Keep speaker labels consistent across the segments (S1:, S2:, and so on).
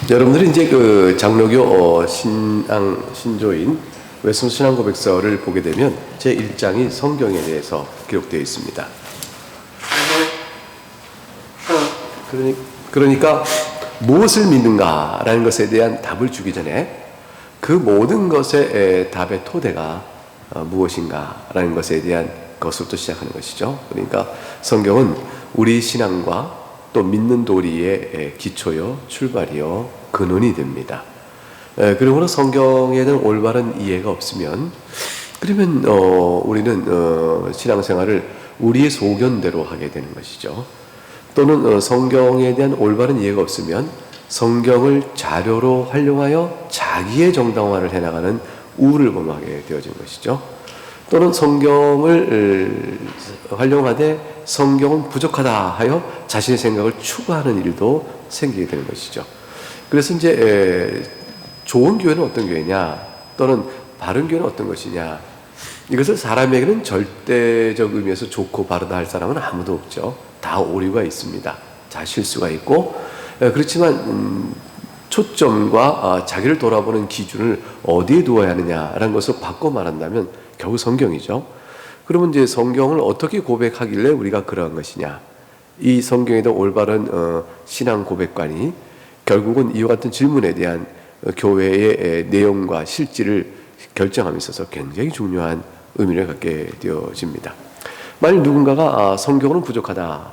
S1: 여러분들이 이제 그 장로교 신조인 웨스민스터 신앙고백서를 보게 되면 제 1장이 성경에 대해서 기록되어 있습니다. 그러니까 무엇을 믿는가라는 것에 대한 답을 주기 전에 그 모든 것의 답의 토대가 무엇인가라는 것에 대한 것부터 시작하는 것이죠. 그러니까 성경은 우리 신앙과 또 믿는 도리의 기초요, 출발이요, 근원이 됩니다. 그러므로 성경에 대한 올바른 이해가 없으면 그러면 우리는 신앙생활을 우리의 소견대로 하게 되는 것이죠. 또는 성경에 대한 올바른 이해가 없으면 성경을 자료로 활용하여 자기의 정당화를 해나가는 우를 범하게 되어진 것이죠. 또는 성경을 활용하되 성경은 부족하다 하여 자신의 생각을 추구하는 일도 생기게 되는 것이죠. 그래서 이제 좋은 교회는 어떤 교회냐, 또는 바른 교회는 어떤 것이냐, 이것을 사람에게는 절대적 의미에서 좋고 바르다 할 사람은 아무도 없죠. 다 오류가 있습니다. 다 실수가 있고, 그렇지만 초점과 자기를 돌아보는 기준을 어디에 두어야 하느냐라는 것을 바꿔 말한다면 결국 성경이죠. 그러면 이제 성경을 어떻게 고백하길래 우리가 그러한 것이냐, 이 성경에 대한 올바른 신앙 고백관이 결국은 이와 같은 질문에 대한 교회의 내용과 실질을 결정함에 있어서 굉장히 중요한 의미를 갖게 되어집니다. 만일 누군가가 성경은 부족하다,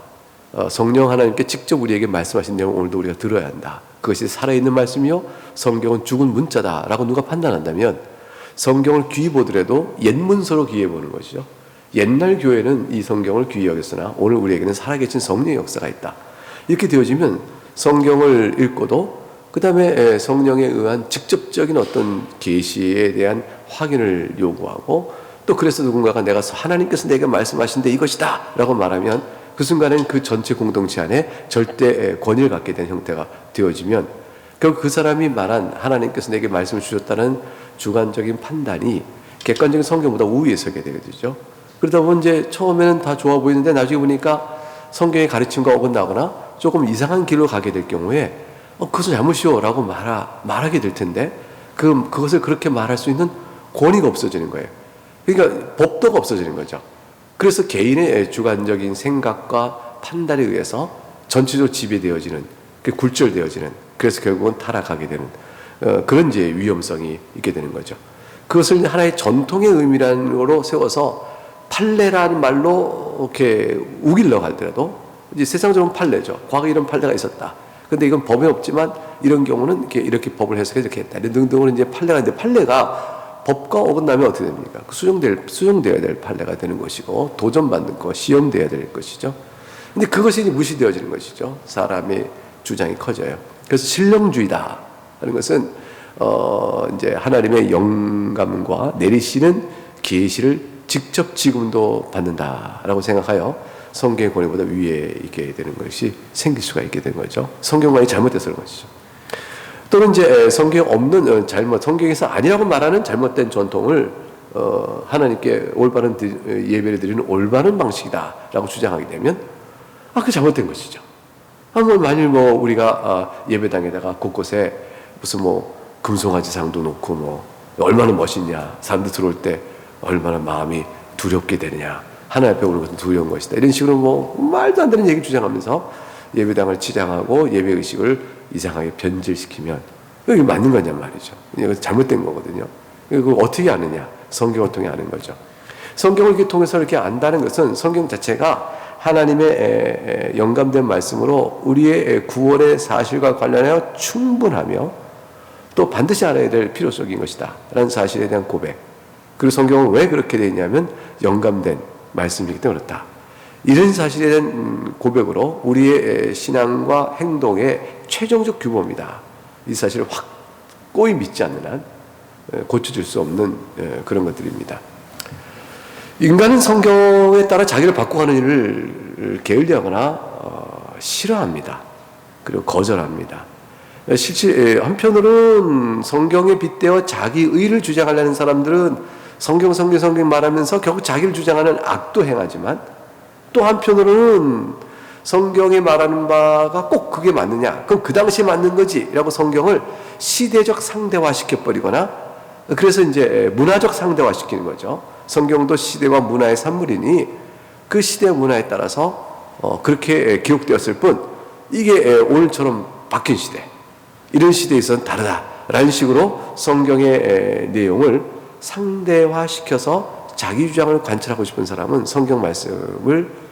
S1: 성령 하나님께 직접 우리에게 말씀하신 내용을 오늘도 우리가 들어야 한다, 그것이 살아있는 말씀이요 성경은 죽은 문자다라고 누가 판단한다면 성경을 귀히 보더라도 옛 문서로 귀해 보는 것이죠. 옛날 교회는 이 성경을 귀히 여겼으나 오늘 우리에게는 살아계신 성령의 역사가 있다, 이렇게 되어지면 성경을 읽고도 그 다음에 성령에 의한 직접적인 어떤 계시에 대한 확인을 요구하고, 또 그래서 누군가가 내가 하나님께서 내게 말씀하신데 이것이다 라고 말하면 그 순간엔 그 전체 공동체 안에 절대 권위를 갖게 된 형태가 되어지면 결국 그 사람이 말한 하나님께서 내게 말씀을 주셨다는 주관적인 판단이 객관적인 성경보다 우위에 서게 되죠. 그러다 보면 이제 처음에는 다 좋아 보이는데 나중에 보니까 성경의 가르침과 어긋나거나 조금 이상한 길로 가게 될 경우에 그것은 잘못이요 라고 말하게 될 텐데 그것을 그렇게 말할 수 있는 권위가 없어지는 거예요. 그러니까 법도가 없어지는 거죠. 그래서 개인의 주관적인 생각과 판단에 의해서 전체적으로 지배되어지는, 굴절되어지는, 그래서 결국은 타락하게 되는 그런 이제 위험성이 있게 되는 거죠. 그것을 하나의 전통의 의미로 세워서 판례라는 말로 이렇게 우기려고 하더라도 이제 세상적으로는 판례죠. 과거에 이런 판례가 있었다. 근데 이건 법에 없지만 이런 경우는 이렇게 법을 해석해 이렇게 했다. 등등으로 이제 판례가 있는데, 판례가 법과 어긋나면 어떻게 됩니까? 수정되어야 될 판례가 되는 것이고, 도전받는 것, 시험되어야 될 것이죠. 근데 그것이 이제 무시되어지는 것이죠. 사람의 주장이 커져요. 그래서 신령주의다 하는 것은 이제 하나님의 영감과 내리시는 계시를 직접 지금도 받는다라고 생각하여 성경의 권위보다 위에 있게 되는 것이 생길 수가 있게 되는 거죠. 성경관이 잘못돼서 그런 것이죠. 또는 이제 성경에 없는 성경에서 아니라고 말하는 잘못된 전통을 하나님께 올바른 예배를 드리는 올바른 방식이다라고 주장하게 되면 그게 잘못된 것이죠. 만일 우리가 예배당에다가 곳곳에 무슨 금송아지상도 놓고 얼마나 멋있냐, 사람들 들어올 때 얼마나 마음이 두렵게 되느냐, 하나님 앞에 오는 것은 두려운 것이다, 이런 식으로 말도 안 되는 얘기 주장하면서 예배당을 치장하고 예배의식을 이상하게 변질시키면 이게 맞는 거냔 말이죠. 이거 잘못된 거거든요. 그리고 어떻게 아느냐? 성경을 통해 아는 거죠. 성경을 이렇게 통해서 이렇게 안다는 것은 성경 자체가 하나님의 영감된 말씀으로 우리의 구원의 사실과 관련하여 충분하며 또 반드시 알아야 될 필요성인 것이다 라는 사실에 대한 고백. 그리고 성경은 왜 그렇게 되어 있냐면 영감된 말씀이기 때문에 그렇다, 이런 사실에 대한 고백으로 우리의 신앙과 행동의 최종적 규범이다, 이 사실을 확고히 믿지 않는 한 고쳐질 수 없는 그런 것들입니다. 인간은 성경에 따라 자기를 바꿔가는 일을 게을리하거나 싫어합니다. 그리고 거절합니다. 실제 한편으로는 성경에 빗대어 자기 의를 주장하려는 사람들은 성경 말하면서 결국 자기를 주장하는 악도 행하지만, 또 한편으로는 성경에 말하는 바가 꼭 그게 맞느냐? 그럼 그 당시에 맞는 거지. 라고 성경을 시대적 상대화 시켜버리거나, 그래서 이제 문화적 상대화 시키는 거죠. 성경도 시대와 문화의 산물이니 그 시대와 문화에 따라서 그렇게 기록되었을 뿐, 이게 오늘처럼 바뀐 시대, 이런 시대에서는 다르다라는 식으로 성경의 내용을 상대화시켜서 자기 주장을 관철하고 싶은 사람은 성경 말씀을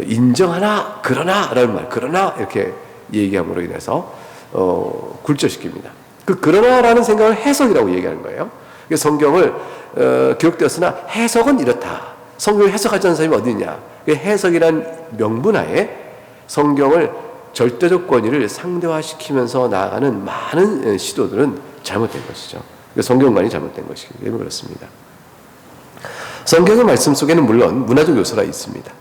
S1: 인정하나 그러나 라는 말, 그러나 이렇게 얘기함으로 인해서 굴절시킵니다. 그 그러나라는 생각을 해석이라고 얘기하는 거예요. 성경을 기록되었으나 해석은 이렇다. 성경을 해석하지 않는 사람이 어디 있냐? 해석이란 명분하에 성경을 절대적 권위를 상대화시키면서 나아가는 많은 시도들은 잘못된 것이죠. 성경관이 잘못된 것이기 때문에 그렇습니다. 성경의 말씀 속에는 물론 문화적 요소가 있습니다.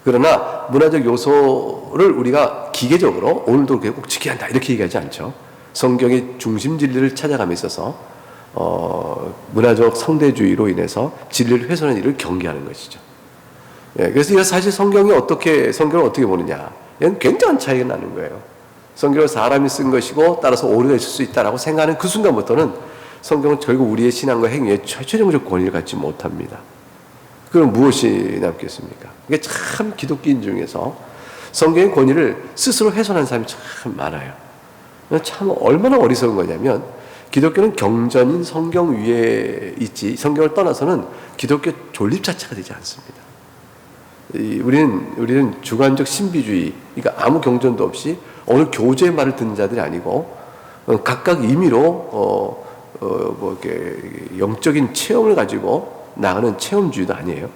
S1: 그러나 문화적 요소를 우리가 기계적으로 오늘도 꼭 지켜야 한다 이렇게 얘기하지 않죠. 성경의 중심 진리를 찾아감에 있어서 문화적 상대주의로 인해서 진리를 훼손하는 일을 경계하는 것이죠. 예, 그래서 이거 사실 성경을 어떻게 보느냐, 이건 굉장한 차이가 나는 거예요. 성경을 사람이 쓴 것이고 따라서 오류가 있을 수 있다라고 생각하는 그 순간부터는 성경은 결국 우리의 신앙과 행위에 최종적 권위를 갖지 못합니다. 그럼 무엇이 남겠습니까? 이게 참 기독교인 중에서 성경의 권위를 스스로 훼손하는 사람이 참 많아요. 참 얼마나 어리석은 거냐면, 기독교는 경전인 성경 위에 있지 성경을 떠나서는 기독교 존립 자체가 되지 않습니다. 우리는 주관적 신비주의, 그러니까 아무 경전도 없이 어느 교주의 말을 듣는 자들이 아니고 각각 임의로 이렇게 영적인 체험을 가지고 나가는 체험주의도 아니에요.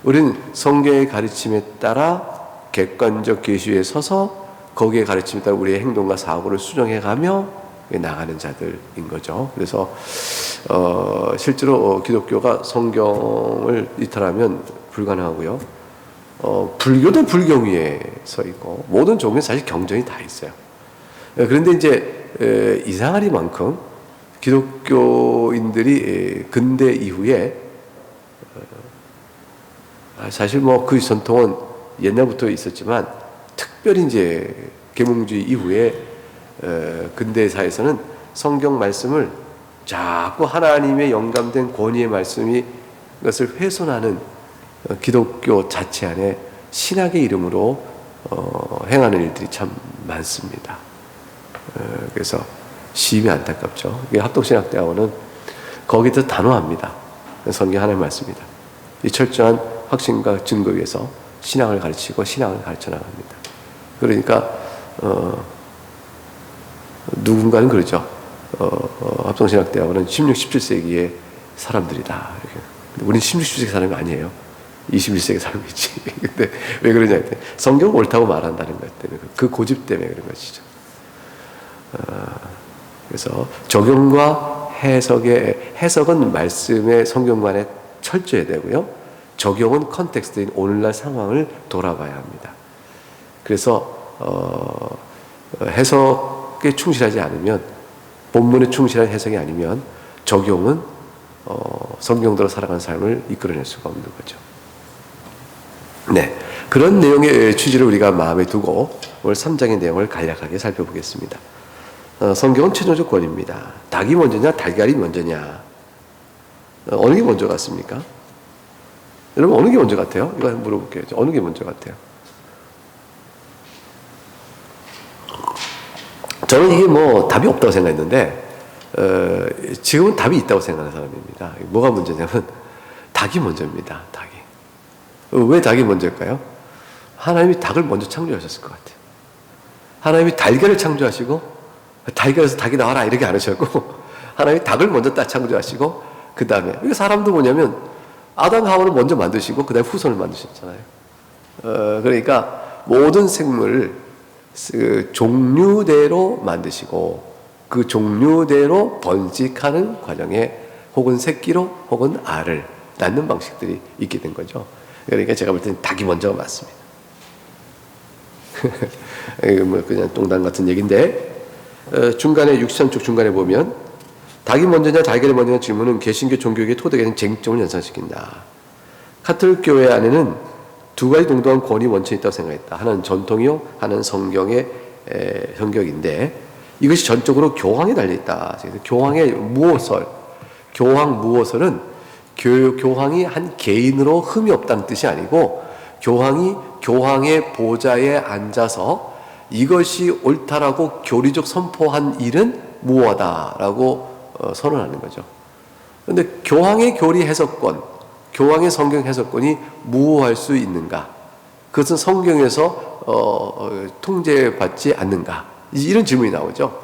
S1: 우리는 성경의 가르침에 따라 객관적 계시에 서서 거기에 가르침에 따라 우리의 행동과 사고를 수정해가며 나가는 자들인 거죠. 그래서 실제로 기독교가 성경을 이탈하면 불가능하고요. 불교도 불경 위에 서 있고 모든 종교는 사실 경전이 다 있어요. 그런데 이제 이상하리만큼 기독교인들이 근대 이후에 사실 뭐 그 전통은 옛날부터 있었지만 특별히 이제 계몽주의 이후에 근대사에서는 성경 말씀을 자꾸 하나님의 영감된 권위의 말씀이 그것을 훼손하는 기독교 자체 안에 신학의 이름으로 행하는 일들이 참 많습니다. 그래서 심히 안타깝죠. 합동신학대학원은 거기서 단호합니다. 성경 하나님의 말씀입니다. 이 철저한 확신과 증거 위에서 신앙을 가르치고 신앙을 가르쳐 나갑니다. 그러니까 누군가는 그러죠. 합동신학대학원은 16, 17세기의 사람들이다. 이렇게. 우리는 16, 17세기 사람이 아니에요. 21세기 사람이지. 근데 왜 그러냐 했더니 성경은 옳다고 말한다는 것 때문에, 그 고집 때문에 그런 것이죠. 그래서 적용과 해석은 말씀의 성경관에 철저해야 되고요. 적용은 컨텍스트인 오늘날 상황을 돌아봐야 합니다. 그래서 해석에 충실하지 않으면, 본문에 충실한 해석이 아니면 적용은 성경대로 살아가는 삶을 이끌어낼 수가 없는 거죠. 네, 그런 내용의 취지를 우리가 마음에 두고 오늘 3장의 내용을 간략하게 살펴보겠습니다. 성경은 최종적 권위입니다. 닭이 먼저냐 달걀이 먼저냐, 어느 게 먼저 같습니까? 여러분 어느 게 먼저 같아요? 이거 한번 물어볼게요. 어느 게 먼저 같아요? 저는 이게 뭐 답이 없다고 생각했는데 지금은 답이 있다고 생각하는 사람입니다. 뭐가 먼저냐면 닭이 먼저입니다. 닭이. 왜 닭이 먼저일까요? 하나님이 닭을 먼저 창조하셨을 것 같아요. 하나님이 달걀을 창조하시고 달걀에서 닭이 나와라 이렇게 안 하셨고, 하나님이 닭을 먼저 딱 창조하시고 그 다음에, 사람도 뭐냐면 아담 하와를 먼저 만드시고 그 다음에 후손을 만드셨잖아요. 그러니까 모든 생물을 종류대로 만드시고 그 종류대로 번식하는 과정에 혹은 새끼로 혹은 알을 낳는 방식들이 있게 된 거죠. 그러니까 제가 볼 때는 닭이 먼저가 맞습니다. 이거 뭐 그냥 똥단 같은 얘기인데, 중간에 63쪽 중간에 보면 닭이 먼저냐 달걀이 먼저냐 질문은 개신교 종교계의 토대적인 쟁점을 연상시킨다. 카톨릭 교회 안에는 두 가지 동등한 권위 원천이 있다고 생각했다. 하나는 전통이요, 하나는 성경의 성격인데 이것이 전적으로 교황에 달려있다. 교황의 무호설, 교황 무호설은 교황이 한 개인으로 흠이 없다는 뜻이 아니고 교황이 교황의 보좌에 앉아서 이것이 옳다라고 교리적 선포한 일은 무호하다라고 선언하는 거죠. 그런데 교황의 교리 해석권, 교황의 성경 해석권이 무호할 수 있는가? 그것은 성경에서 통제받지 않는가? 이런 질문이 나오죠.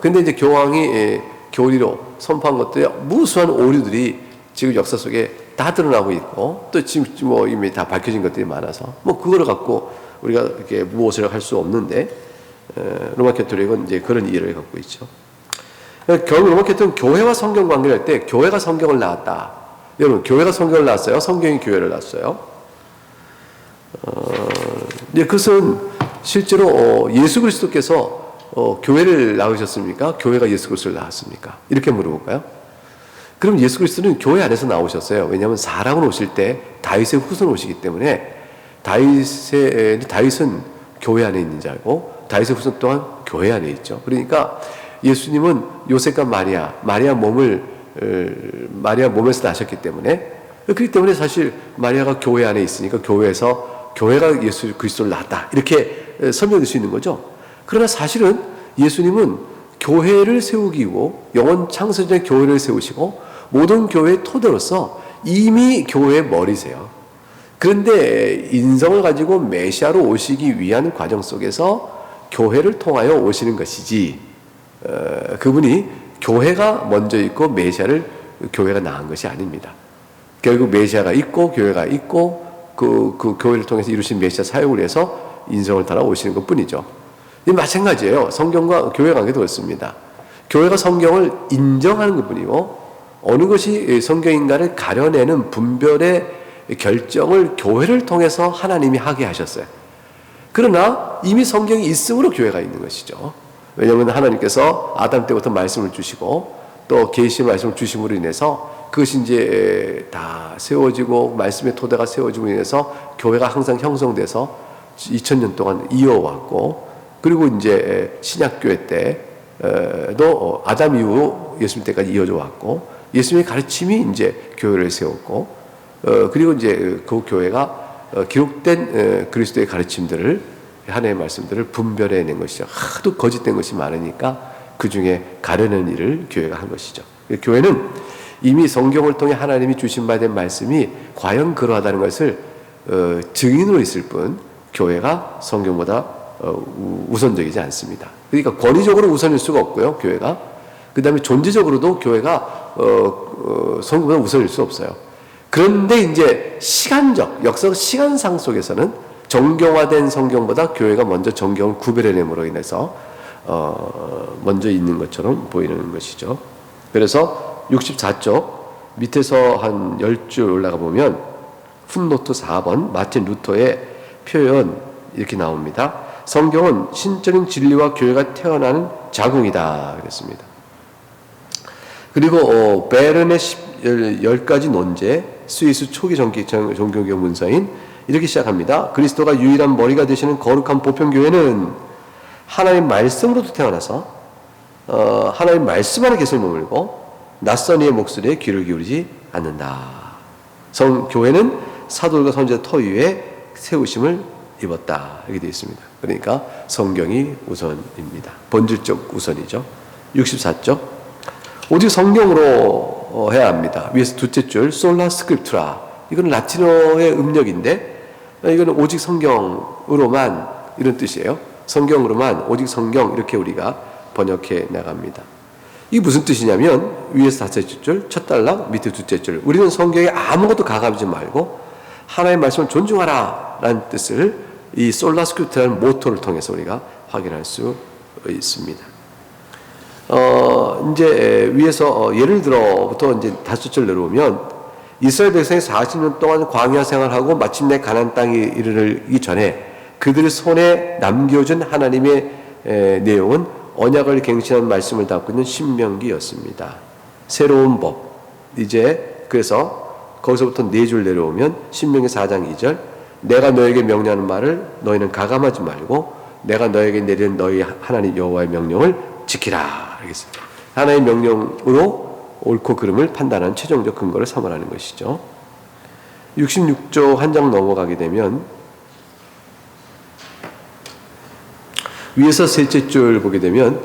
S1: 근데 이제 교황이 교리로 선포한 것들이 무수한 오류들이 지금 역사 속에 다 드러나고 있고, 또 지금 뭐 이미 다 밝혀진 것들이 많아서, 뭐 그거를 갖고 우리가 이렇게 무엇을 할 수 없는데, 로마 캐톨릭은 이제 그런 이해를 갖고 있죠. 결국 로마 캐톨릭은 교회와 성경 관계를 할 때, 교회가 성경을 낳았다. 여러분, 교회가 성경을 낳았어요? 성경이 교회를 낳았어요? 그것은 실제로 예수 그리스도께서 교회를 낳으셨습니까? 교회가 예수 그리스도를 낳았습니까? 이렇게 물어볼까요? 그럼 예수 그리스도는 교회 안에서 나오셨어요. 왜냐하면 사람으로 오실 때 다윗의 후손으로 오시기 때문에 다윗은 교회 안에 있는 자고 다윗의 후손 또한 교회 안에 있죠. 그러니까 예수님은 요셉과 마리아 몸에서 나셨기 때문에, 그렇기 때문에 사실 마리아가 교회 안에 있으니까 교회가 예수 그리스도를 낳았다, 이렇게 설명될 수 있는 거죠. 그러나 사실은 예수님은 교회를 세우기고 영원 창세전에 교회를 세우시고 모든 교회의 토대로서 이미 교회의 머리세요. 그런데 인성을 가지고 메시아로 오시기 위한 과정 속에서 교회를 통하여 오시는 것이지, 그분이 교회가 먼저 있고 메시아를 교회가 낳은 것이 아닙니다. 결국 메시아가 있고 교회가 있고 그 교회를 통해서 이루신 메시아 사역을 위해서 인성을 따라 오시는 것 뿐이죠. 마찬가지예요. 성경과 교회 관계도 그렇습니다. 교회가 성경을 인정하는 것 뿐이고 어느 것이 성경인가를 가려내는 분별의 결정을 교회를 통해서 하나님이 하게 하셨어요. 그러나 이미 성경이 있으므로 교회가 있는 것이죠. 왜냐하면 하나님께서 아담 때부터 말씀을 주시고 또 계시 말씀을 주심으로 인해서 그것이 이제 다 세워지고 말씀의 토대가 세워지고 인해서 교회가 항상 형성돼서 2000년 동안 이어왔고, 그리고 이제 신약교회 때도 아담 이후 예수님 때까지 이어져 왔고, 예수님의 가르침이 이제 교회를 세웠고, 그리고 이제 그 교회가 기록된 그리스도의 가르침들을, 하나님의 말씀들을 분별해낸 것이죠. 하도 거짓된 것이 많으니까 그 중에 가려낸 일을 교회가 한 것이죠. 교회는 이미 성경을 통해 하나님이 주신 바 된 말씀이 과연 그러하다는 것을 증인으로 있을 뿐 교회가 성경보다 우선적이지 않습니다. 그러니까 권위적으로 우선일 수가 없고요, 교회가. 그 다음에 존재적으로도 교회가 성경보다 우선일 수 없어요. 그런데 이제 역사적 시간상 속에서는 정경화된 성경보다 교회가 먼저 정경을 구별해냄으로 인해서 먼저 있는 것처럼 보이는 것이죠. 그래서 64쪽 밑에서 한 10줄 올라가 보면 풋노트 4번 마틴 루터의 표현 이렇게 나옵니다. 성경은 신적인 진리와 교회가 태어나는 자궁이다 그랬습니다. 그리고 베른의 10가지 논제, 스위스 초기 종교개혁 문서인 이렇게 시작합니다. 그리스도가 유일한 머리가 되시는 거룩한 보편교회는 하나님 말씀으로부터 태어나서 하나님 말씀 안에 계속 머물고 낯선 이의 목소리에 귀를 기울이지 않는다. 교회는 사도들과 선지자 터 위에 세우심을 입었다. 이렇게 되어 있습니다. 그러니까 성경이 우선입니다. 본질적 우선이죠. 64쪽 오직 성경으로 해야 합니다. 위에서 둘째 줄 솔라 스크립투라, 이건 라틴어의 음력인데 이거는 오직 성경으로만, 이런 뜻이에요. 성경으로만, 오직 성경, 이렇게 우리가 번역해 나갑니다. 이게 무슨 뜻이냐면 위에서 다섯째 줄 첫 단락, 밑에 둘째 줄, 우리는 성경에 아무것도 가감하지 말고 하나님의 말씀을 존중하라 라는 뜻을 이 솔라 스크립투라는 모토를 통해서 우리가 확인할 수 있습니다. 이제 위에서 예를 들어부터 이제 다섯 줄 내려오면 이스라엘 백성이 40년 동안 광야 생활하고 마침내 가나안 땅에 이르기 전에 그들 손에 남겨준 하나님의 내용은 언약을 갱신한 말씀을 담고 있는 신명기였습니다. 새로운 법, 이제 그래서 거기서부터 4줄 내려오면 신명기 4장 2절 내가 너에게 명령하는 말을 너희는 가감하지 말고 내가 너에게 내린 너희 하나님 여호와의 명령을 지키라 알겠습니다. 하나님의 명령으로 옳고 그름을 판단하는 최종적 근거를 삼으라는 것이죠. 66조 한 장 넘어가게 되면 위에서 셋째 줄 보게 되면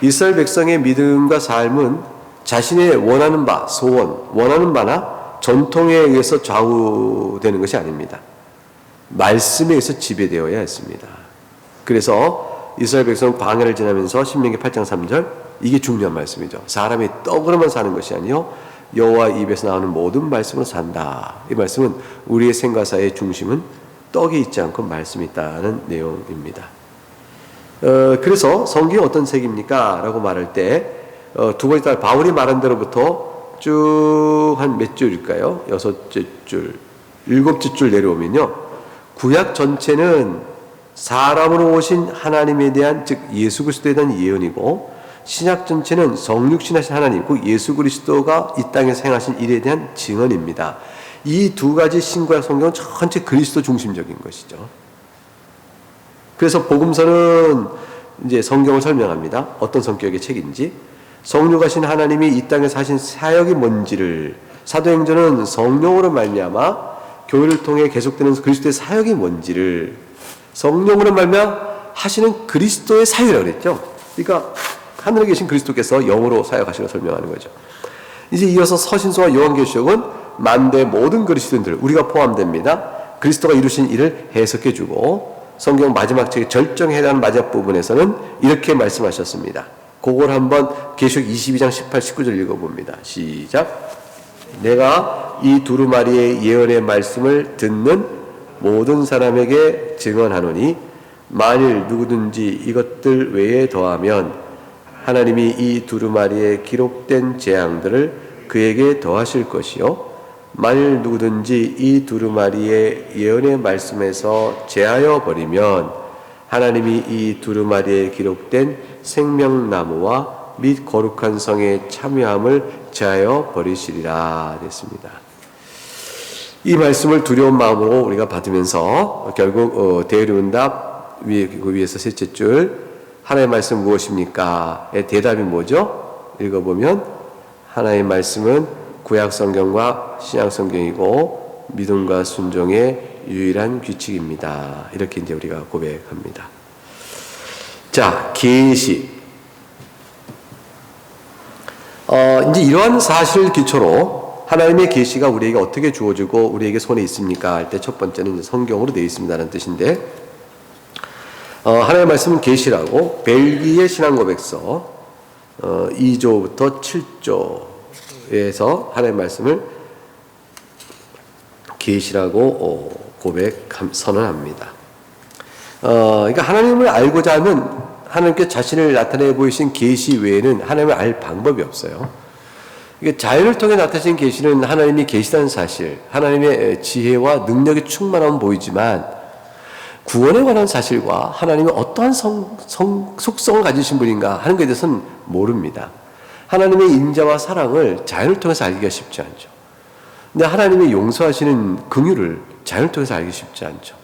S1: 이스라엘 백성의 믿음과 삶은 자신의 원하는 바, 소원, 원하는 바나 전통에 의해서 좌우되는 것이 아닙니다. 말씀에 의해서 지배되어야 했습니다. 그래서 이스라엘 백성은 광야를 지나면서 신명기 8장 3절 이게 중요한 말씀이죠. 사람이 떡으로만 사는 것이 아니요 여호와 입에서 나오는 모든 말씀으로 산다. 이 말씀은 우리의 생과사의 중심은 떡이 있지 않고 말씀이 있다는 내용입니다. 그래서 성경이 어떤 책입니까? 라고 말할 때 두 번째 바울이 말한 대로부터 쭉 한 몇 줄일까요? 6째 줄, 7째 줄 내려오면요. 구약 전체는 사람으로 오신 하나님에 대한 즉 예수 그리스도에 대한 예언이고 신약 전체는 성육신하신 하나님, 그 예수 그리스도가 이 땅에서 행하신 일에 대한 증언입니다. 이 두 가지 신구약 성경은 전체 그리스도 중심적인 것이죠. 그래서 복음서는 이제 성경을 설명합니다. 어떤 성격의 책인지, 성육하신 하나님이 이 땅에서 하신 사역이 뭔지를, 사도행전은 성령으로 말미암아 교회를 통해 계속되는 그리스도의 사역이 뭔지를, 성령으로 말미암아 하시는 그리스도의 사역이라고 그랬죠. 그러니까 하늘에 계신 그리스도께서 영으로 사역하시는 걸 설명하는 거죠. 이제 이어서 서신서와 요한계시록은 만대의 모든 그리스도인들, 우리가 포함됩니다. 그리스도가 이루신 일을 해석해주고 성경 마지막 책의 절정에 해당하는 마지막 부분에서는 이렇게 말씀하셨습니다. 그걸 한번 계시록 22장 18, 19절 읽어봅니다. 시작. 내가 이 두루마리의 예언의 말씀을 듣는 모든 사람에게 증언하노니 만일 누구든지 이것들 외에 더하면 하나님이 이 두루마리에 기록된 재앙들을 그에게 더하실 것이요 만일 누구든지 이 두루마리의 예언의 말씀에서 제하여 버리면 하나님이 이 두루마리에 기록된 생명나무와 및 거룩한 성의 참여함을 제하여 버리시리라 됐습니다. 이 말씀을 두려운 마음으로 우리가 받으면서 결국 대의문답 위에서 셋째 줄 하나님의 말씀 무엇입니까? 의 대답이 뭐죠? 읽어보면 하나님의 말씀은 구약 성경과 신약 성경이고 믿음과 순종의 유일한 규칙입니다. 이렇게 이제 우리가 고백합니다. 자, 계시. 이제 이러한 사실을 기초로 하나님의 계시가 우리에게 어떻게 주어지고 우리에게 손에 있습니까? 할 때 첫 번째는 이제 성경으로 되어 있습니다라는 뜻인데, 하나님의 말씀은 계시라고 벨기에 신앙고백서 2조부터 7조에서 하나님의 말씀을 계시라고 선언합니다. 그러니까 하나님을 알고자 하면 하나님께 자신을 나타내 보이신 계시 외에는 하나님을 알 방법이 없어요. 그러니까 자연을 통해 나타나신 계시는 하나님이 계시다는 사실, 하나님의 지혜와 능력이 충만함은 보이지만 구원에 관한 사실과 하나님이 어떠한 속성을 가지신 분인가 하는 것에 대해서는 모릅니다. 하나님의 인자와 사랑을 자연을 통해서 알기가 쉽지 않죠. 근데 하나님의 용서하시는 긍휼을 자연을 통해서 알기 쉽지 않죠.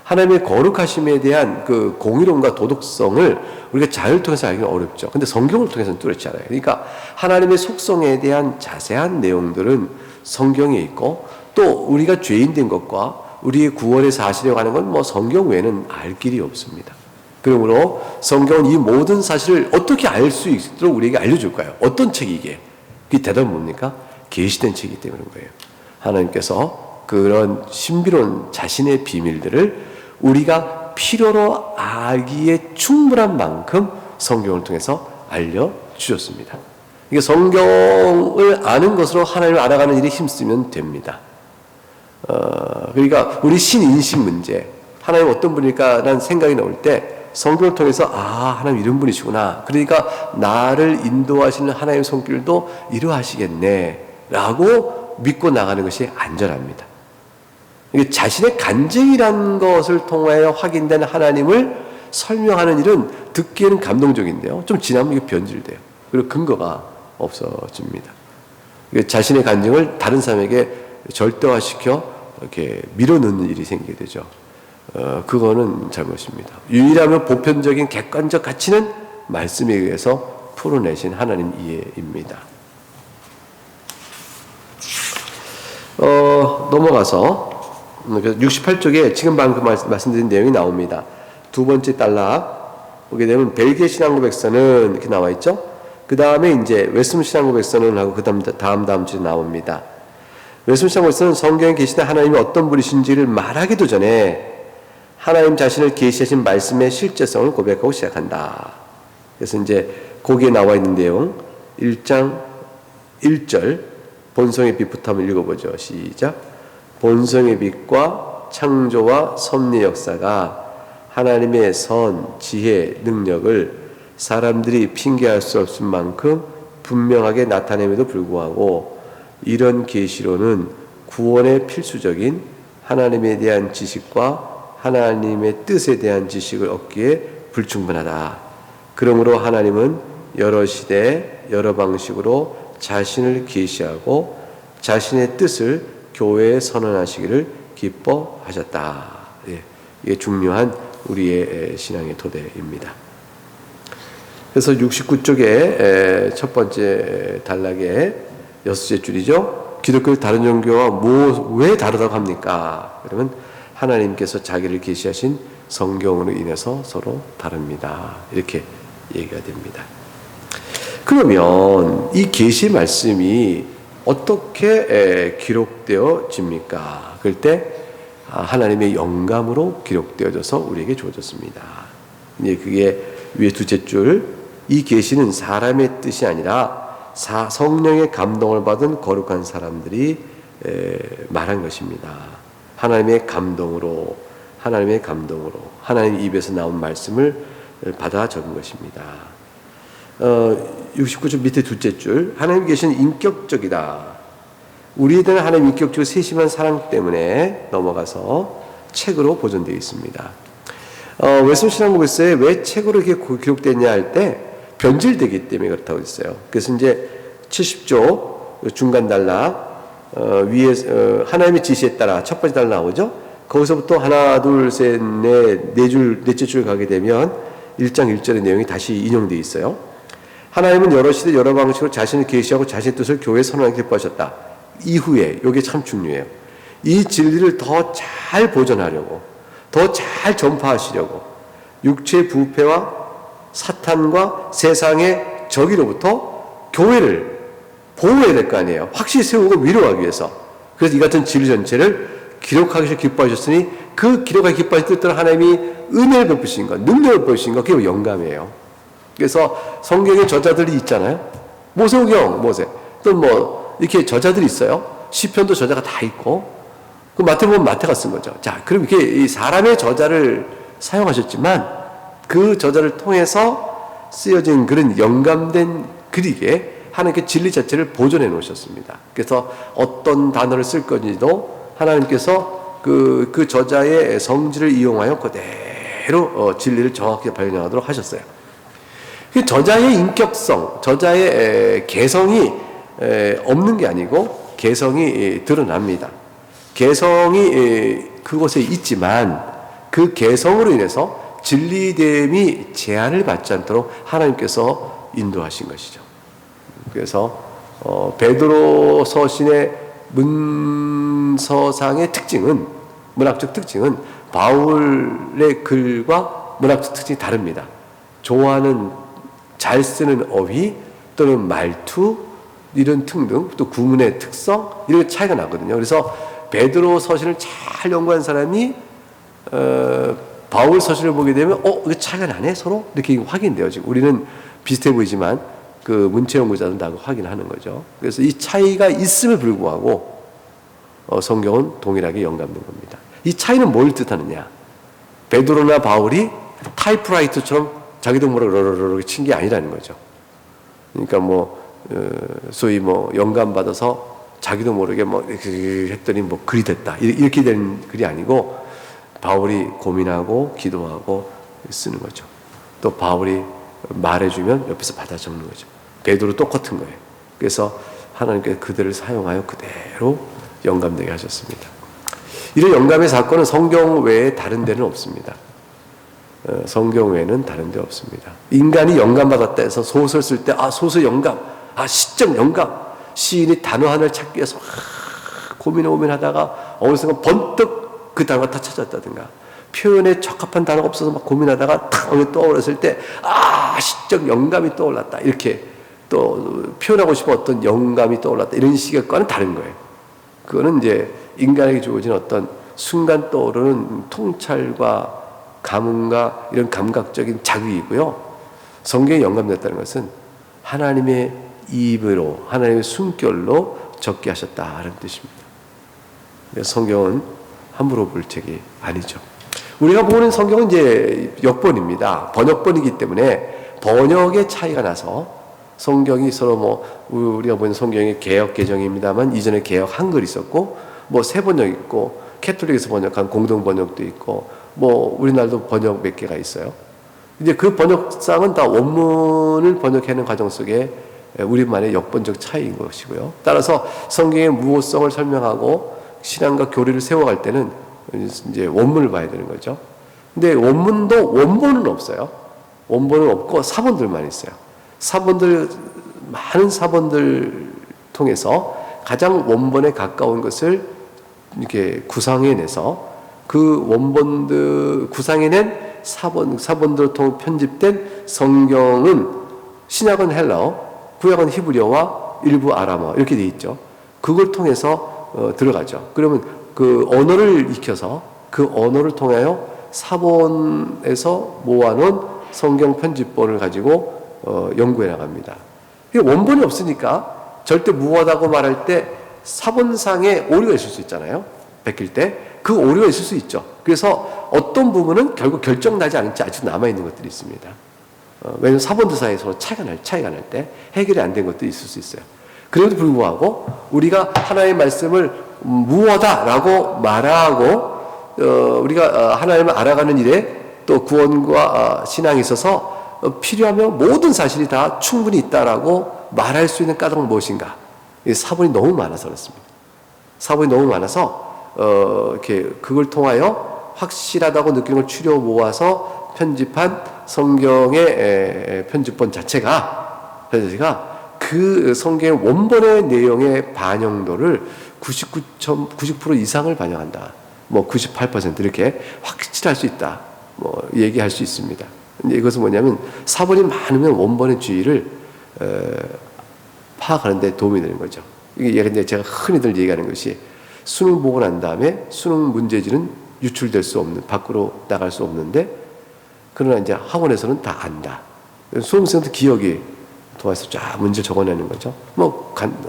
S1: 하나님의 거룩하심에 대한 그 공의론과 도덕성을 우리가 자연을 통해서 알기는 어렵죠. 근데 성경을 통해서는 뚜렷지 않아요. 그러니까 하나님의 속성에 대한 자세한 내용들은 성경에 있고, 또 우리가 죄인 된 것과 우리의 구원의 사실에 관한 건 뭐 성경 외에는 알 길이 없습니다. 그러므로 성경은 이 모든 사실을 어떻게 알 수 있도록 우리에게 알려줄까요? 어떤 책이 이게? 그 대답은 뭡니까? 계시된 책이기 때문인 거예요. 하나님께서 그런 신비로운 자신의 비밀들을 우리가 필요로 알기에 충분한 만큼 성경을 통해서 알려주셨습니다. 이게 성경을 아는 것으로 하나님을 알아가는 일에 힘쓰면 됩니다. 그러니까 우리 신인식 문제, 하나님 어떤 분일까라는 생각이 나올 때 성경을 통해서 하나님 이런 분이시구나, 그러니까 나를 인도하시는 하나님의 손길도 이러하시겠네 라고 믿고 나가는 것이 안전합니다. 자신의 간증이라는 것을 통하여 확인된 하나님을 설명하는 일은 듣기에는 감동적인데요, 좀 지나면 이게 변질돼요. 그리고 근거가 없어집니다. 자신의 간증을 다른 사람에게 절대화시켜 이렇게 밀어넣는 일이 생기게 되죠. 그거는 잘못입니다. 유일하며 보편적인 객관적 가치는 말씀에 의해서 풀어내신 하나님 이해입니다. 넘어가서 68쪽에 지금 방금 말씀드린 내용이 나옵니다. 두 번째 단락 보게 되면 벨기에 신앙고백서는 이렇게 나와 있죠. 그 다음에 이제 웨스문 신앙고백서는 하고 그 다음 주에 나옵니다. 웨스문 신앙고백서는 성경에 계시는 하나님이 어떤 분이신지를 말하기도 전에 하나님 자신을 계시하신 말씀의 실제성을 고백하고 시작한다. 그래서 이제 거기에 나와 있는 내용 1장 1절 본성의 빛부터 한번 읽어보죠. 시작. 본성의 빛과 창조와 섭리의 역사가 하나님의 선, 지혜, 능력을 사람들이 핑계할 수 없을 만큼 분명하게 나타냄에도 불구하고 이런 계시로는 구원의 필수적인 하나님에 대한 지식과 하나님의 뜻에 대한 지식을 얻기에 불충분하다. 그러므로 하나님은 여러 시대, 여러 방식으로 자신을 계시하고 자신의 뜻을 교회에 선언하시기를 기뻐하셨다. 예, 이게 중요한 우리의 신앙의 토대입니다. 그래서 69쪽에 첫 번째 단락의 6째 줄이죠. 기독교를 다른 종교와 왜 다르다고 합니까? 그러면 하나님께서 자기를 계시하신 성경으로 인해서 서로 다릅니다. 이렇게 얘기가 됩니다. 그러면 이 계시 말씀이 어떻게 기록되어집니까? 그럴 때 하나님의 영감으로 기록되어져서 우리에게 주어졌습니다. 이제 그게 위에 두째 줄, 이 계시는 사람의 뜻이 아니라 성령의 감동을 받은 거룩한 사람들이 말한 것입니다. 하나님의 감동으로 하나님 입에서 나온 말씀을 받아 적은 것입니다. 69쪽 밑에 둘째 줄, 하나님 계시는 인격적이다. 우리에 대한 하나님 인격적으로 세심한 사랑 때문에 넘어가서 책으로 보존되어 있습니다. 웨스문 신앙고백서에 왜 책으로 이렇게 기록됐냐 할 때 변질되기 때문에 그렇다고 했어요. 그래서 이제 70조 중간 단락 위에 하나님의 지시에 따라 첫 번째 단락 나오죠. 거기서부터 하나 둘 셋 넷 넷째 줄 가게 되면 1장 1절의 내용이 다시 인용되어 있어요. 하나님은 여러 시대 여러 방식으로 자신을 계시하고 자신의 뜻을 교회에 선언하기 기뻐하셨다. 이후에 이게 참 중요해요. 이 진리를 더 잘 보존하려고, 더 잘 전파하시려고 육체의 부패와 사탄과 세상의 적이로부터 교회를 보호해야 될 거 아니에요. 확실히 세우고 위로하기 위해서. 그래서 이 같은 진리 전체를 기록하기 위해서 기뻐하셨으니 그 기록하기 기뻐하신 뜻대로 하나님이 은혜를 베푸신 것, 능력을 베푸신 것, 그게 영감이에요. 그래서 성경에 저자들이 있잖아요. 모세오경, 모세. 또 뭐 이렇게 저자들이 있어요. 시편도 저자가 다 있고. 그 마태 보면 마태가 쓴 거죠. 자, 그럼 이렇게 이 사람의 저자를 사용하셨지만 그 저자를 통해서 쓰여진 그런 영감된 글이기에 하나님께 진리 자체를 보존해 놓으셨습니다. 그래서 어떤 단어를 쓸 건지도 하나님께서 그 저자의 성질을 이용하여 그대로 진리를 정확히 발견하도록 하셨어요. 그 저자의 인격성, 저자의 개성이 없는 게 아니고 개성이 드러납니다. 개성이 그곳에 있지만 그 개성으로 인해서 진리됨이 제한을 받지 않도록 하나님께서 인도하신 것이죠. 그래서 베드로 서신의 문서상의 특징은, 문학적 특징은 바울의 글과 문학적 특징이 다릅니다. 좋아하는, 잘 쓰는 어휘 또는 말투 이런 등등, 또 구문의 특성 이런 차이가 나거든요. 그래서 베드로 서신을 잘 연구한 사람이 바울 서신을 보게 되면 이게 차이가 나네 서로 이렇게 확인돼요. 지금 우리는 비슷해 보이지만 그 문체 연구자들은 다 확인하는 거죠. 그래서 이 차이가 있음에 불구하고 성경은 동일하게 영감된 겁니다. 이 차이는 뭘 뜻하느냐? 베드로나 바울이 타이프라이터처럼 자기도 모르게 러러러 친 게 아니라는 거죠. 그러니까 소위 영감 받아서 자기도 모르게 이렇게 했더니 글이 됐다 이렇게 된 글이 아니고 바울이 고민하고 기도하고 쓰는 거죠. 또 바울이 말해주면 옆에서 받아 적는 거죠. 베드로 똑같은 거예요. 그래서 하나님께서 그들을 사용하여 그대로 영감되게 하셨습니다. 이런 영감의 사건은 성경 외에 다른 데는 없습니다. 성경 외에는 다른 데 없습니다. 인간이 영감받았다 해서 소설 쓸 때 소설 영감, 시적 영감, 시인이 단어 하나를 찾기 위해서 고민하다가 어느 순간 번뜩 그 단어가 다 찾았다든가, 표현에 적합한 단어가 없어서 막 고민하다가 탁 떠올랐을 때 시적 영감이 떠올랐다, 이렇게 또 표현하고 싶은 어떤 영감이 떠올랐다, 이런 식의 거는 다른 거예요. 그거는 이제 인간에게 주어진 어떤 순간 떠오르는 통찰과 감흥과 이런 감각적인 자극이고요. 성경에 영감됐다는 것은 하나님의 입으로, 하나님의 숨결로 적게 하셨다는 뜻입니다. 그래서 성경은 함부로 볼 책이 아니죠. 우리가 보는 성경은 이제 역본입니다. 번역본이기 때문에 번역의 차이가 나서 성경이 서로 우리가 보는 성경이 개역 개정입니다만 이전에 개역 한글이 있었고 새 번역 있고 캐톨릭에서 번역한 공동 번역도 있고 우리나라도 번역 몇 개가 있어요. 이제 그 번역상은 다 원문을 번역하는 과정 속에 우리만의 역본적 차이인 것이고요. 따라서 성경의 무호성을 설명하고 신앙과 교리를 세워갈 때는 이제 원문을 봐야 되는 거죠. 근데 원본은 없어요. 원본은 없고 사본들만 있어요. 많은 사본들 통해서 가장 원본에 가까운 것을 이렇게 구상해내서 그 원본들 구상해낸 사본들을 통해 편집된 성경은, 신약은 헬라어, 구약은 히브리어와 일부 아람어 이렇게 돼 있죠. 그걸 통해서 들어가죠. 그러면 그 언어를 익혀서 그 언어를 통하여 사본에서 모아놓은 성경 편집본을 가지고 연구해 나갑니다. 원본이 없으니까 절대 무엇하고 말할 때 사본상에 오류가 있을 수 있잖아요. 베낄 때 그 오류가 있을 수 있죠. 그래서 어떤 부분은 결국 결정나지 않은 채 아직 남아있는 것들이 있습니다. 왜냐하면 사본들 사이에 서로 차이가 날 때 해결이 안 된 것들이 있을 수 있어요. 그래도 불구하고 우리가 하나님의 말씀을 무엇다라고 말하고 우리가 하나님을 알아가는 일에 또 구원과 신앙에 있어서 필요하면 모든 사실이 다 충분히 있다라고 말할 수 있는 까닭은 무엇인가? 사본이 너무 많아서 그렇습니다. 사본이 너무 많아서 이렇게 그걸 통하여 확실하다고 느끼는 걸 추려 모아서 편집한 성경의 편집본 자체가 그 성경의 원본의 내용의 반영도를 90% 이상을 반영한다. 98% 이렇게 확실할 수 있다. 얘기할 수 있습니다. 근데 이것은 뭐냐면 사본이 많으면 원본의 주의를 파악하는 데 도움이 되는 거죠. 이게 근데 제가 흔히들 얘기하는 것이 수능 보고 난 다음에 수능 문제지는 유출될 수 없는, 밖으로 나갈 수 없는데, 그러나 이제 학원에서는 다 안다. 수험생도 기억이 도와서 쫙 문제 적어내는 거죠.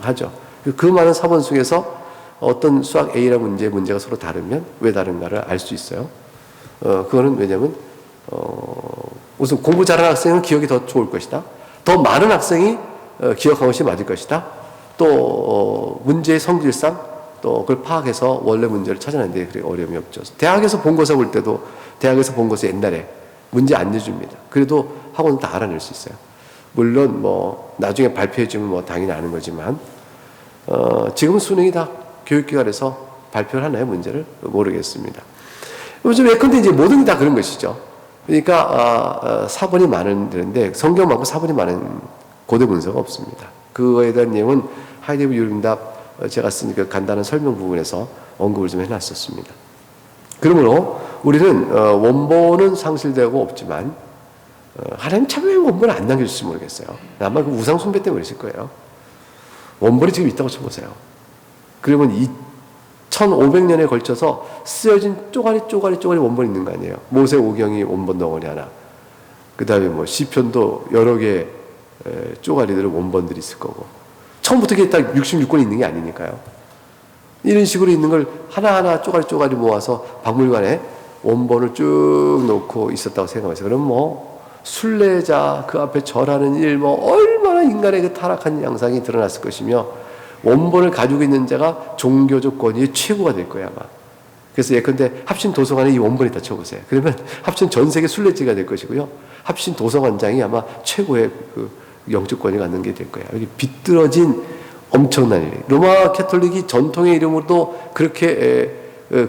S1: 하죠. 그 많은 사본 속에서 어떤 수학 A라는 문제가 서로 다르면 왜 다른가를 알 수 있어요. 그거는 왜냐면, 우선 공부 잘하는 학생은 기억이 더 좋을 것이다. 더 많은 학생이 기억한 것이 맞을 것이다. 또 문제의 성질상 또 그걸 파악해서 원래 문제를 찾아내는데 그렇게 어려움이 없죠. 대학에서 본고사 볼 때도 대학에서 본고사 옛날에 문제 안 내줍니다. 그래도 학원은 다 알아낼 수 있어요. 물론 나중에 발표해주면 당연히 아는 거지만 지금은 수능이 다 교육기관에서 발표를 하나요? 문제를 모르겠습니다. 요즘 예컨대 이제 모든 게 다 그런 것이죠. 그러니까 사본이 많은데 성경만큼 사본이 많은 고대 문서가 없습니다. 그거에 대한 내용은 하이데버 유림답 제가 쓴 그 간단한 설명 부분에서 언급을 좀 해놨었습니다. 그러므로 우리는 원본은 상실되고 없지만 하나님 참 왜 원본을 안 남겨주실지 모르겠어요. 아마 그 우상 숭배 때문에 그러실 거예요. 원본이 지금 있다고 쳐보세요. 그러면 1500년에 걸쳐서 쓰여진 쪼가리 원본이 있는 거 아니에요. 모세오경이 원본 덩어리 하나, 그 다음에 시편도 여러 개의 쪼가리들의 원본들이 있을 거고, 처음부터 이게 딱 66권이 있는 게 아니니까요. 이런 식으로 있는 걸 하나하나 쪼가리 모아서 박물관에 원본을 쭉 놓고 있었다고 생각하세요. 그럼 순례자, 그 앞에 절하는 일, 얼마나 인간의 그 타락한 양상이 드러났을 것이며, 원본을 가지고 있는 자가 종교적 권위의 최고가 될 거예요, 아마. 그래서 예컨대 합신 도서관에 이 원본이 다 쳐보세요. 그러면 합신 전 세계 순례지가 될 것이고요. 합신 도서관장이 아마 최고의 그 영적 권위를 갖는 게 될 거예요. 이렇게 비뚤어진 엄청난 일. 로마 캐톨릭이 전통의 이름으로도 그렇게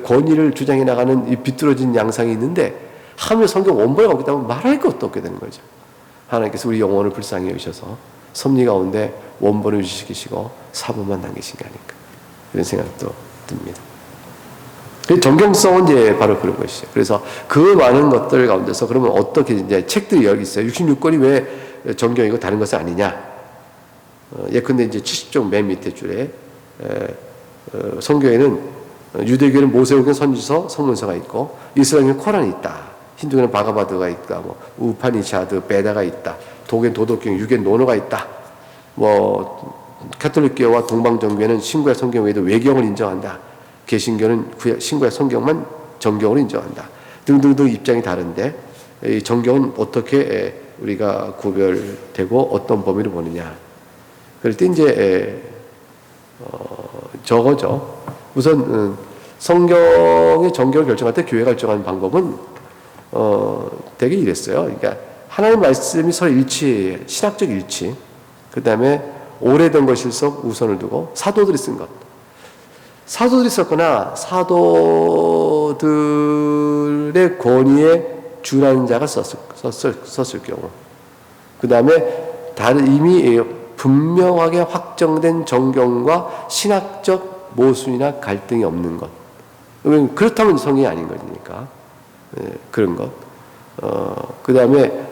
S1: 권위를 주장해 나가는 이 비뚤어진 양상이 있는데 하며 성경 원본에 없기 때문에 말할 것도 없게 되는 거죠. 하나님께서 우리 영혼을 불쌍히 여기셔서 섭리 가운데 원본을 유지시키시고 사본만 남기신 게 아닐까 이런 생각도 듭니다. 정경성은 이제 바로 그런 것이죠. 그래서 그 많은 것들 가운데서 그러면 어떻게 이제 책들이 여기 있어요. 66권이 왜 정경이고 다른 것은 아니냐? 예컨대 이제 70쪽 맨 밑에 줄에 성경에는 유대교는 모세오경 선지서, 성문서가 있고 이스라엘은 코란이 있다. 힌두교는 바가바드가 있다. 뭐 우파니샤드, 베다가 있다. 독엔 도덕경, 유겐 논어가 있다. 뭐 가톨릭교와 동방정교회는 신구약 성경 외에도 외경을 인정한다. 개신교는 신구약 성경만 정경으로 인정한다. 등등등 입장이 다른데 이 정경은 어떻게 우리가 구별되고 어떤 범위로 보느냐. 그럴 때 이제 저거죠. 우선 성경의 정경을 결정할 때 교회가 결정하는 방법은 되게 이랬어요. 그러니까 하나님 말씀이 서로 일치, 신학적 일치. 그 다음에 오래된 것일수록 우선을 두고 사도들이 쓴 것. 사도들이 썼거나 사도들의 권위에 준하는 자가 썼을 경우. 그 다음에 다른 이미 분명하게 확정된 정경과 신학적 모순이나 갈등이 없는 것. 그렇다면 성이 아닌 거니까. 그런 것. 그 다음에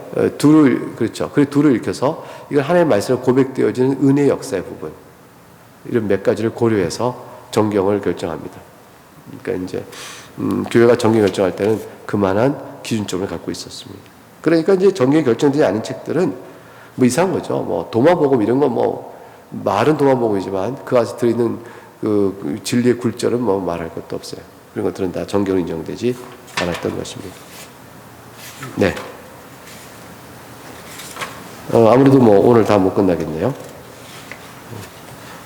S1: 그렇죠. 그리고 둘을 일으켜서 이건 하나님의 말씀으로 고백되어지는 은혜의 역사의 부분. 이런 몇 가지를 고려해서 정경을 결정합니다. 그러니까 이제 교회가 정경 결정할 때는 그만한 기준점을 갖고 있었습니다. 그러니까 이제 정경이 결정되지 않은 책들은 뭐 이상한 거죠. 뭐 도마복음 이런 건 뭐 말은 도마복음이지만 그 안에 들어있는 그 진리의 굴절은 뭐 말할 것도 없어요. 그런 것들은 다 정경으로 인정되지 않았던 것입니다. 네. 아무래도 뭐 오늘 다 못 끝나겠네요.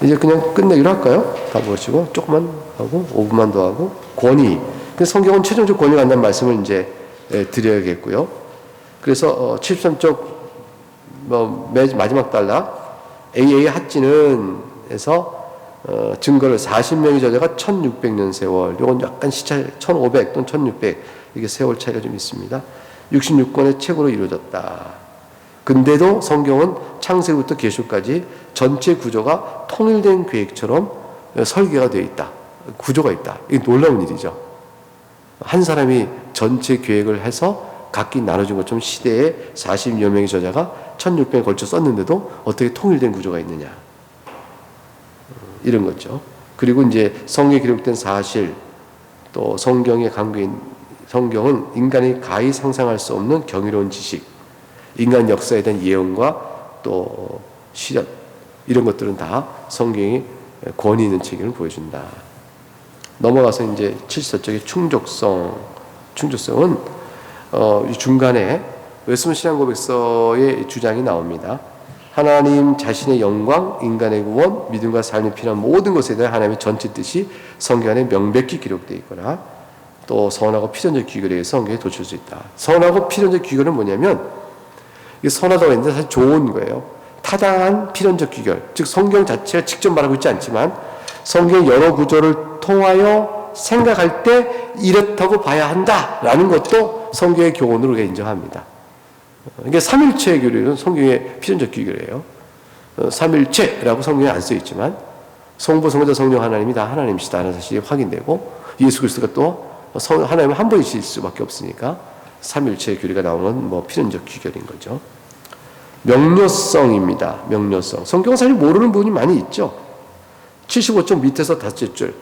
S1: 이제 그냥 끝내기로 할까요? 다 보시고 조금만 하고 5분만 더 하고 권위. 성경은 최종적 권위가 한다는 말씀을 이제 드려야겠고요. 그래서 73쪽 마지막 단락 AA 핫지는에서 증거를 40명의 저자가 1600년 세월. 이건 약간 시차 1500 또는 1600 이게 세월 차이가 좀 있습니다. 66권의 책으로 이루어졌다. 근데도 성경은 창세기부터 계시까지 전체 구조가 통일된 계획처럼 설계가 되어 있다. 구조가 있다. 이게 놀라운 일이죠. 한 사람이 전체 계획을 해서 각기 나눠준 것처럼 시대에 40여 명의 저자가 1600에 걸쳐 썼는데도 어떻게 통일된 구조가 있느냐. 이런 거죠. 그리고 이제 성경에 기록된 사실, 또 성경의 강구인 성경은 인간이 가히 상상할 수 없는 경이로운 지식, 인간 역사에 대한 예언과 또 실현, 이런 것들은 다 성경이 권위 있는 책임을 보여준다. 넘어가서 이제 74쪽의 충족성은 이 중간에 웨스민스터 신앙고백서의 주장이 나옵니다. 하나님 자신의 영광, 인간의 구원, 믿음과 삶이 필요한 모든 것에 대한 하나님의 전체 뜻이 성경 안에 명백히 기록되어 있거나 또 선하고 필연적 귀결에 의해서 성경에 도출 수 있다. 선하고 필연적 귀결은 뭐냐면 이게 선하다고 했는데 사실 좋은 거예요. 타당한 필연적 귀결, 즉 성경 자체가 직접 말하고 있지 않지만 성경의 여러 구조를 통하여 생각할 때 이렇다고 봐야 한다라는 것도 성경의 교훈으로 우리가 인정합니다. 이게 삼일체의 교리는 성경의 필연적 귀결이에요. 삼일체라고 성경에 안 써 있지만 성부, 성자, 성령 하나님이 다 하나님이시다는 사실이 확인되고 예수 그리스도가 또 하나님은 한 분이실 수밖에 없으니까 삼일체의 교리가 나오는 뭐 필연적 귀결인 거죠. 명료성입니다. 명료성. 성경은 사실 모르는 부분이 많이 있죠. 75쪽 밑에서 다섯 줄.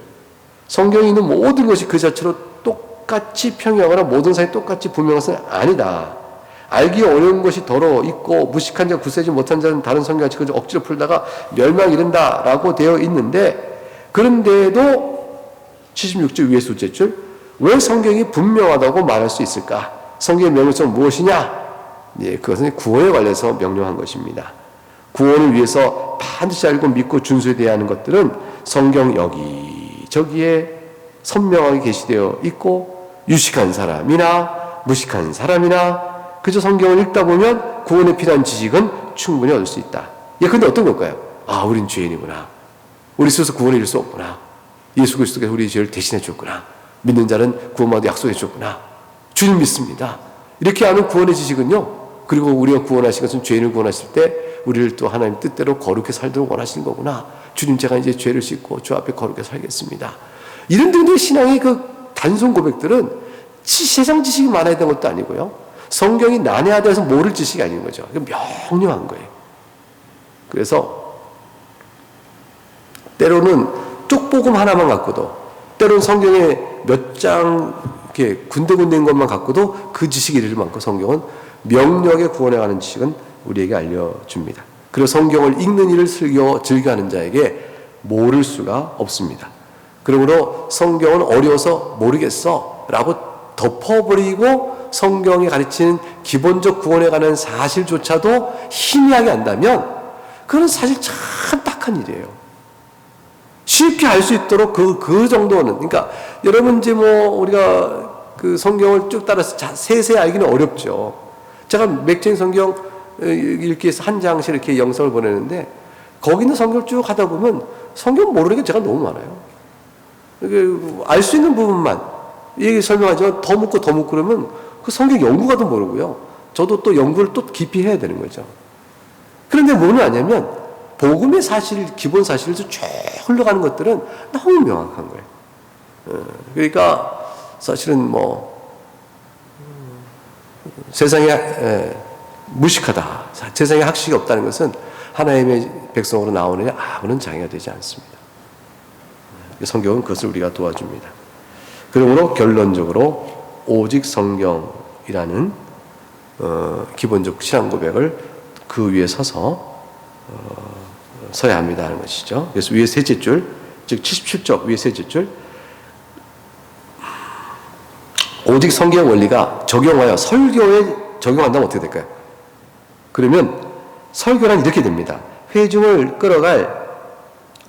S1: 성경에 있는 모든 것이 그 자체로 똑같이 평이하거나 모든 사실이 똑같이 분명한 것은 아니다. 알기 어려운 것이 더러 있고 무식한 자 굳세지 못한 자는 다른 성경같이 그저 억지로 풀다가 멸망 이른다라고 되어 있는데 그런데도 76절 위에 둘째 줄 왜 성경이 분명하다고 말할 수 있을까? 성경의 명료성은 무엇이냐? 예, 그것은 구원에 관해서 명료한 것입니다. 구원을 위해서 반드시 알고 믿고 준수해야 하는 것들은 성경 여기저기에 선명하게 게시되어 있고 유식한 사람이나 무식한 사람이나 그저 성경을 읽다 보면 구원에 필요한 지식은 충분히 얻을 수 있다. 예, 근데 어떤 걸까요? 아, 우린 죄인이구나. 우리 스스로 구원을 이룰 수 없구나. 예수 그리스도께서 우리 죄를 대신해 줬구나. 믿는 자는 구원받아 약속해 줬구나. 주님 믿습니다. 이렇게 하는 구원의 지식은요. 그리고 우리가 구원하신 것은 죄인을 구원하실 때 우리를 또 하나님 뜻대로 거룩히 살도록 원하시는 거구나. 주님 제가 이제 죄를 씻고 주 앞에 거룩히 살겠습니다. 이런 등등의 신앙의 그 단순 고백들은 세상 지식이 많아야 되는 것도 아니고요. 성경이 난해하다 해서 모를 지식이 아닌 거죠. 명료한 거예요. 그래서 때로는 쪽복음 하나만 갖고도, 때로는 성경에 몇 장 이렇게 군데군데인 것만 갖고도 그 지식이 이를 만큼 성경은 명료하게 구원해가는 지식은 우리에게 알려줍니다. 그리고 성경을 읽는 일을 즐겨하는 자에게 모를 수가 없습니다. 그러므로 성경은 어려워서 모르겠어 라고 덮어버리고 성경이 가르치는 기본적 구원에 관한 사실조차도 희미하게 안다면 그건 사실 참 딱한 일이에요. 쉽게 알 수 있도록 그 정도는, 그러니까 여러분 이제 우리가 그 성경을 쭉 따라서 세세히 알기는 어렵죠. 제가 맥주인 성경 이렇게 해서 한 장씩 이렇게 영상을 보내는데 거기 있는 성경을 쭉 하다 보면 성경 모르는 게 제가 너무 많아요. 알 수 있는 부분만 얘기 설명하지만 더 묻고 그러면 그 성경 연구가도 모르고요. 저도 또 연구를 또 깊이 해야 되는 거죠. 그런데 뭐는 아냐면 복음의 사실, 기본 사실에서 쭉 흘러가는 것들은 너무 명확한 거예요. 그러니까 사실은 세상에 무식하다, 세상에 학식이 없다는 것은 하나님의 백성으로 나오느냐 아무런 장애가 되지 않습니다. 성경은 그것을 우리가 도와줍니다. 그러므로 결론적으로 오직 성경이라는 기본적 신앙 고백을 그 위에 서야 합니다 하는 것이죠. 그래서 위에 셋째 줄, 즉 77쪽 위에 셋째 줄, 오직 성경 원리가 적용하여 설교에 적용한다면 어떻게 될까요? 그러면 설교란 이렇게 됩니다. 회중을 끌어갈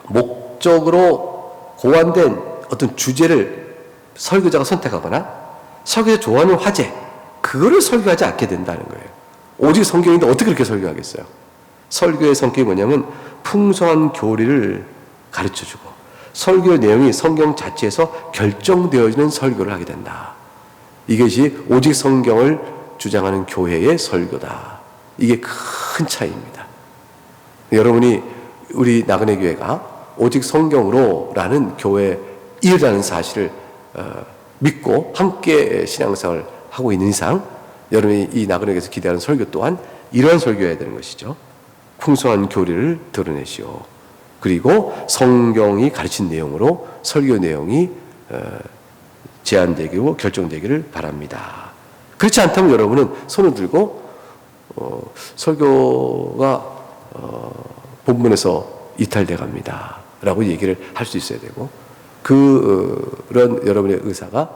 S1: 목적으로 고안된 어떤 주제를 설교자가 선택하거나 설교자 좋아하는 화제, 그거를 설교하지 않게 된다는 거예요. 오직 성경인데 어떻게 그렇게 설교하겠어요? 설교의 성격이 뭐냐면 풍성한 교리를 가르쳐주고 설교 내용이 성경 자체에서 결정되어지는 설교를 하게 된다. 이것이 오직 성경을 주장하는 교회의 설교다. 이게 큰 차이입니다. 여러분이 우리 나그네 교회가 오직 성경으로라는 교회이라는 사실을 믿고 함께 신앙생활을 하고 있는 이상 여러분이 이 나그네교에서 기대하는 설교 또한 이러한 설교여야 되는 것이죠. 풍성한 교리를 드러내시오. 그리고 성경이 가르친 내용으로 설교 내용이 제한되고 결정되기를 바랍니다. 그렇지 않다면 여러분은 손을 들고 설교가 본문에서 이탈돼 갑니다 라고 얘기를 할 수 있어야 되고, 그런 여러분의 의사가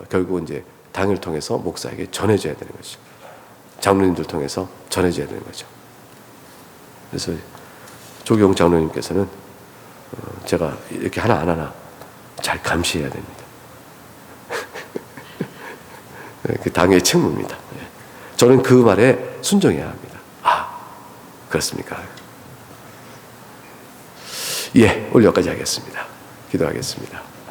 S1: 결국은 이제 당을 통해서 목사에게 전해져야 되는 거죠. 장로님들 통해서 전해져야 되는 거죠. 그래서 조경 장로님께서는 제가 이렇게 하나하나 잘 감시해야 됩니다. 그 당의 책무입니다. 저는 그 말에 순종해야 합니다. 아, 그렇습니까? 예, 오늘 여기까지 하겠습니다. 기도하겠습니다.